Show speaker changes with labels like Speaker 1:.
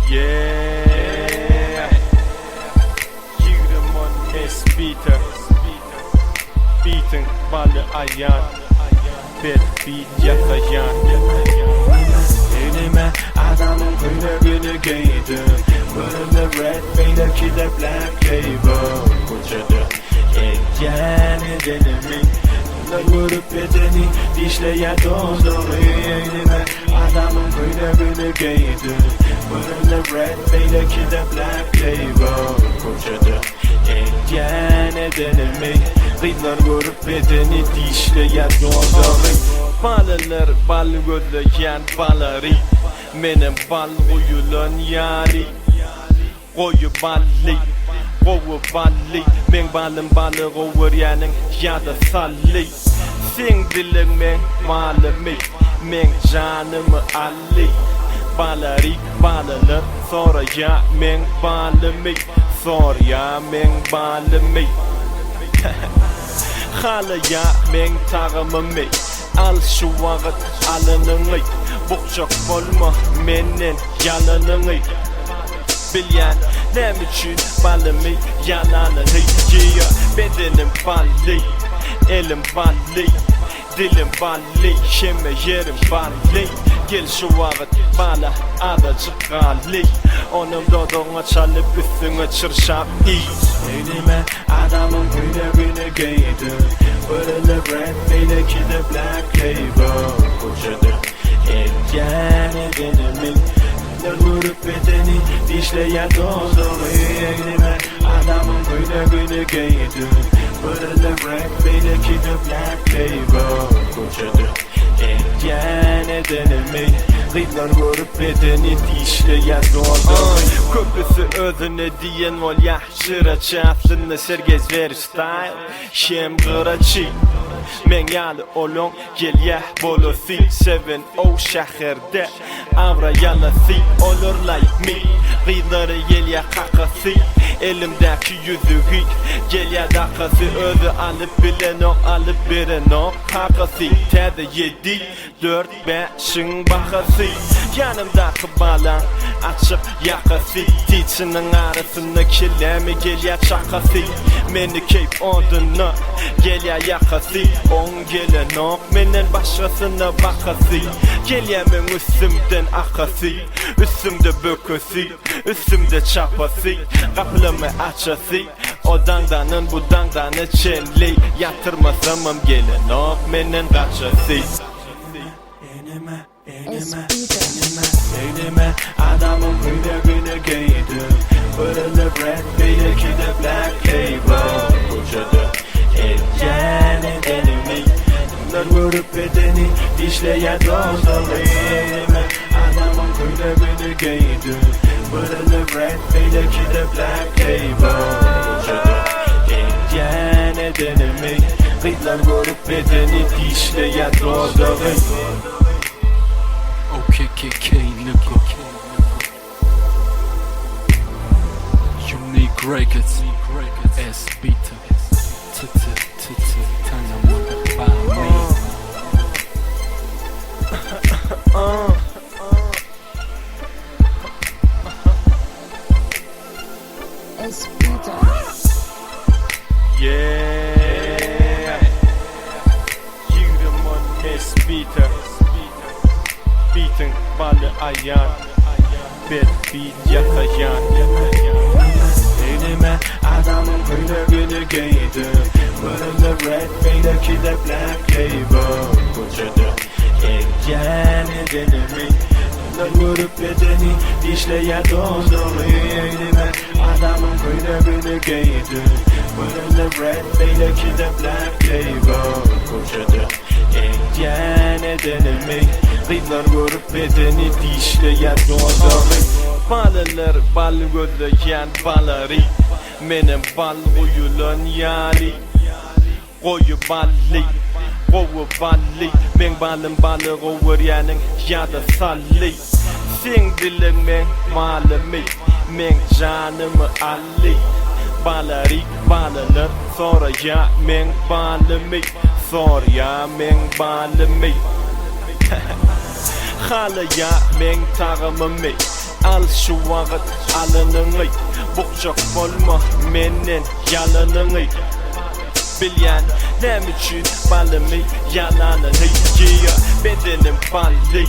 Speaker 1: Yeah, yürüm on Espita. Beating balı ayan, beat yakayan. Elime adamın kuyruğunu giydim. Burnumda red, beydeki de black label. Kocadı engel edenimin vurup bedeni dişleyen dolduğu elime adamın kuyruğunu giydim. Burnumda red, beydeki de black label. Kocadı engel edenimin vurup bedeni dişleyen dolduğu. Balılar bal gözleyen baları, benim bal uyulan yari. Koyu balli, kovu balli, men balım balı kovar yanın ya da salli. Sen dilin men malımı, men canımı alli. Baları balılar sonra ya men balımı, sonra ya men balımı. Hala ya men tağımımı, al şu vakit alınını. Bukçak olma menin yalanını. Bilyen ne için balımı yalanını yiyor. Bedenim balli, elim balli, dilim balli, şeme yerim balli. Gel şu vakit bala adacık galli. Onun dodona çalıp üstüne çırşap iyi. Elime adamın kuyruğunu giydim. Burnumda red, beydeki de black label. Kocadı engel edenimin vurup bedeni dişleyen dolduğu elime adamın kuyruğunu giydim. Burnumda red, beydeki de black label. Kocadı engel edenimin vurup bedeni dişleyen dolduğu. Köprüsü özüne diyen ol yaşıra çaftını sergez ver style. Şem gıraçı men yalı olon gel ya bolosi. Seven o şehirde avra yalası olur like me. Gıydları gel ya kakası, elimdeki yüzüğü gel ya dakası. Özü alıp bilen o alıp bilen o kakası. Tede 7, 4, 5'in bakası. Yanımdaki balan açık yakası. Tiçinin arasında kirlemi gel ya çakası. Meni keyif odunu gel ya yakası. On gelen ok menin başkasına bakası. Gel ya men üstümden akası. Üstümde böküsü, üstümde çapası. Kapılımı açası. O dandanın bu dandanı çelli. Yatırmasamım gelen ok menin kaçası. Elime adamın kuyruğunu giydim. Burnumda red, beydeki de black label. Kocadı engel edenimin vurup bedeni dişleyen dolduğu elime adamın kuyruğunu giydim. Burnumda red, beydeki de black label. Kocadı engel edenimin vurup bedeni dişleyen dolduğu.
Speaker 2: OKKK nigga, Unique Records, Espita, Tanamanda by me.
Speaker 3: Espita.
Speaker 1: Yeah, yürüm on Espita. Beating balı ayan, beat yakayan. Elime adamın kuyruğunu giydim. Burnumda red, beydeki de black label. Kocadı engel edenimin vurup bedeni dişleyen dolduğu elime adamın kuyruğunu giydim. Burnumda red, beydeki de black label. Kocadı engel edenimin vurup bedeni dişleyen dolduğu. Balılar bal gözleyen baları, benim bal uyulan yari. Koyu balli, kovu balli, men balım balı kovar yanın ya da salli. Sen dilin men malımı, men canımı alli. Balarik balanır Sonra men balımı Sonra men balımı Halaya men tağımımı Al şu vakit alınını Bukcak olma menin yalanını Bilyen nem için balımı yalanını Bedenim ballı